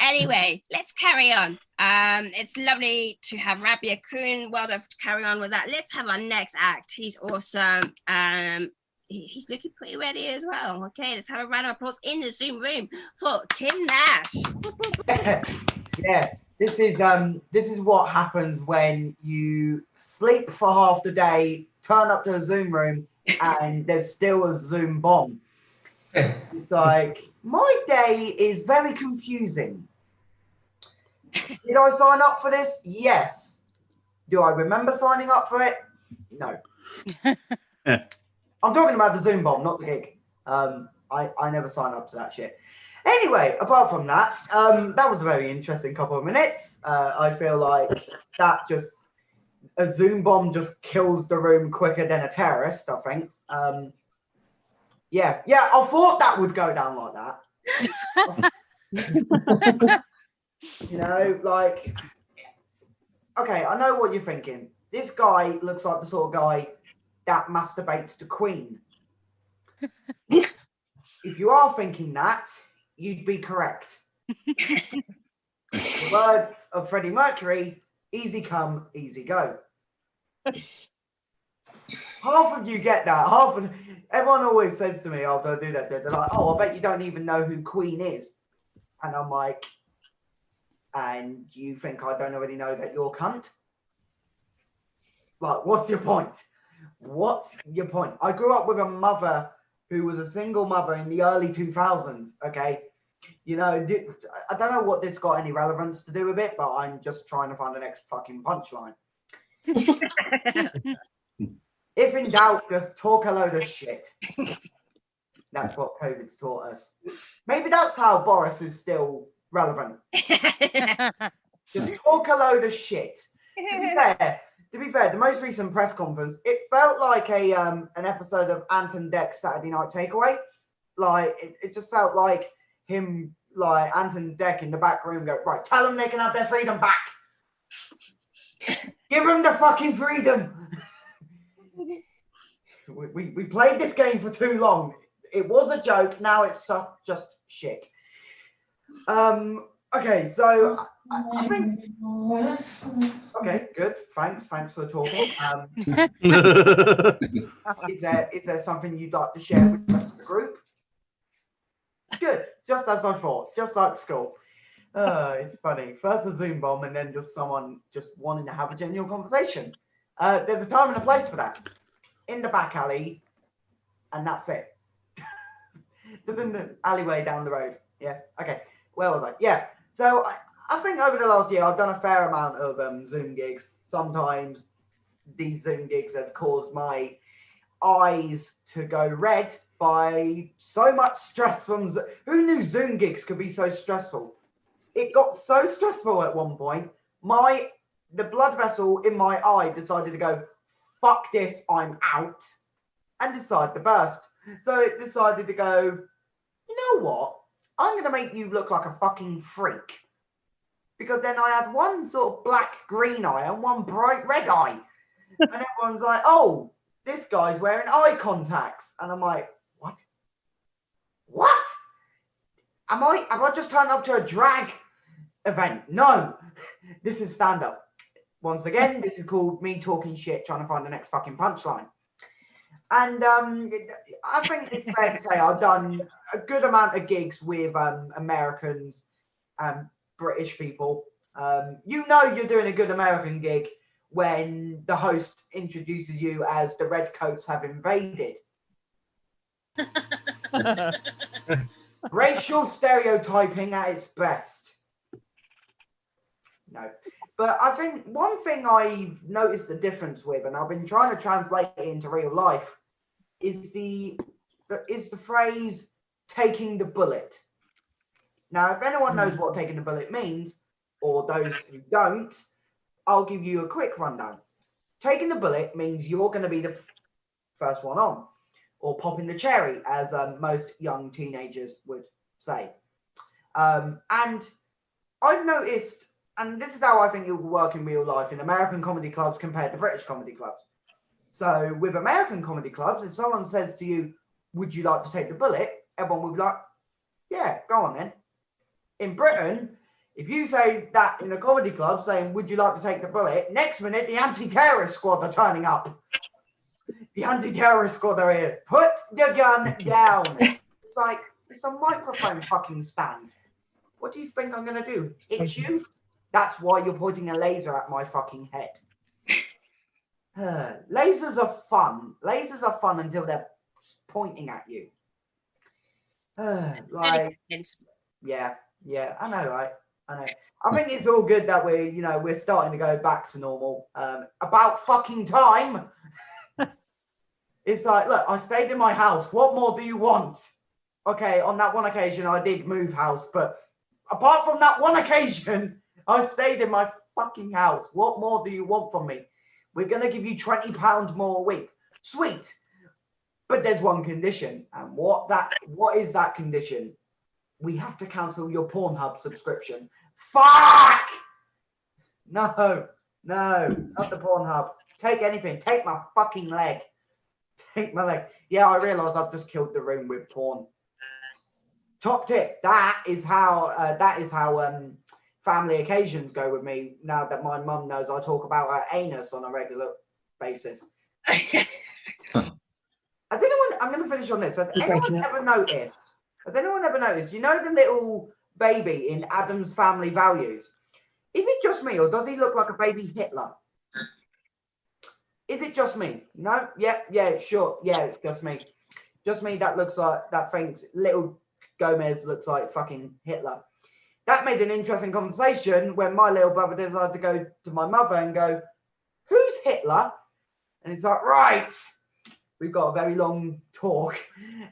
Anyway, let's carry on. It's lovely to have Rabia Kuhn. Well done to carry on with that. Let's have our next act. He's awesome. He's looking pretty ready as well. Okay, let's have a round of applause in the Zoom room for Tim Nash. Yeah, this is what happens when you sleep for half the day, turn up to a Zoom room, and there's still a Zoom bomb. It's like, my day is very confusing. Did I sign up for this? Yes. Do I remember signing up for it? No. I'm talking about the Zoom bomb, not the gig. I never signed up to that shit. Anyway, apart from that, that was a very interesting couple of minutes. I feel like a Zoom bomb just kills the room quicker than a terrorist, I think. Yeah, I thought that would go down like that. You know, like, okay, I know what you're thinking. This guy looks like the sort of guy that masturbates to Queen. If you are thinking that, you'd be correct. The words of Freddie Mercury, easy come, easy go. Half of you get that. Everyone always says to me, "Oh, don't do that." They're like, "Oh, I bet you don't even know who Queen is," and I'm like, "And you think I don't already know that you're a cunt?" Like, what's your point? What's your point? I grew up with a mother who was a single mother in the early 2000s. Okay, you know, I don't know what this got any relevance to do with it, but I'm just trying to find the next fucking punchline. If in doubt, just talk a load of shit. That's what COVID's taught us. Maybe that's how Boris is still relevant. Just talk a load of shit. To be fair, the most recent press conference, it felt like an episode of Ant and Dec's Saturday Night Takeaway. Like, it just felt like him, like Ant and Dec in the back room go, right, tell them they can have their freedom back. Give them the fucking freedom. We played this game for too long. It was a joke. Now it's just shit. Okay, so I think. Okay, good. Thanks for talking. Is there something you'd like to share with the rest of the group? Good. Just as I thought. Just like school. It's funny. First a Zoom bomb, and then just someone just wanting to have a genuine conversation. There's a time and a place for that. In the back alley, and that's it. Just in the alleyway down the road. Yeah. Okay. Where was I? Yeah. So I think over the last year I've done a fair amount of Zoom gigs. Sometimes these Zoom gigs have caused my eyes to go red by so much stress from. Who knew Zoom gigs could be so stressful? It got so stressful at one point. The blood vessel in my eye decided to go, fuck this, I'm out, and decided to burst. So it decided to go, you know what? I'm going to make you look like a fucking freak. Because then I had one sort of black green eye and one bright red eye. And everyone's like, oh, this guy's wearing eye contacts. And I'm like, what? What? Have I just turned up to a drag event? No, this is stand-up. Once again, this is called me talking shit, trying to find the next fucking punchline. And I think it's fair to say I've done a good amount of gigs with Americans and British people. You know you're doing a good American gig when the host introduces you as the Redcoats have invaded. Racial stereotyping at its best. No. But I think one thing I've noticed the difference with, and I've been trying to translate it into real life, is the phrase taking the bullet. Now, if anyone knows what taking the bullet means, or those who don't, I'll give you a quick rundown. Taking the bullet means you're going to be the first one on, or popping the cherry, as most young teenagers would say. And I've noticed, and this is how I think it will work in real life in American comedy clubs compared to British comedy clubs. So with American comedy clubs, if someone says to you, would you like to take the bullet? Everyone would be like, yeah, go on then. in Britain, if you say that in a comedy club, saying, would you like to take the bullet? Next minute, the anti-terrorist squad are turning up. The anti-terrorist squad are here. Put the gun down. It's like, it's a microphone fucking stand. What do you think I'm going to do? Hit you? That's why you're pointing a laser at my fucking head. Lasers are fun. Lasers are fun until they're pointing at you. Like, yeah, I know, right? I know. I think it's all good that we're starting to go back to normal. About fucking time. It's like, look, I stayed in my house. What more do you want? Okay, on that one occasion, I did move house, but apart from that one occasion, I stayed in my fucking house. What more do you want from me? We're going to give you £20 more a week. Sweet. But there's one condition. And what is that condition? We have to cancel your Pornhub subscription. Fuck! No, not the Pornhub. Take anything. Take my fucking leg. Take my leg. Yeah, I realise I've just killed the room with porn. Top tip. That is how family occasions go with me. Now that my mum knows I talk about her anus on a regular basis. I'm going to finish on this. Has anyone ever noticed? You know the little baby in Adam's Family Values? Is it just me, or does he look like a baby Hitler? Is it just me? No? Yeah, sure. Yeah, it's just me. Just me that looks like, that thinks little Gomez looks like fucking Hitler. That made an interesting conversation when my little brother decided to go to my mother and go, who's Hitler? And it's like, right. We've got a very long talk.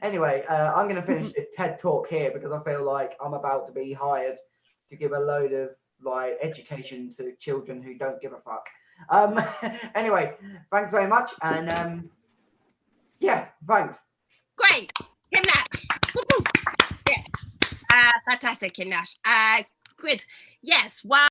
Anyway, I'm going to finish the TED talk here because I feel like I'm about to be hired to give a load of like education to children who don't give a fuck. Anyway, thanks very much. And yeah, thanks. Great. Kim Nash. Yeah. Fantastic, Kim Nash. Good. Yes. Well.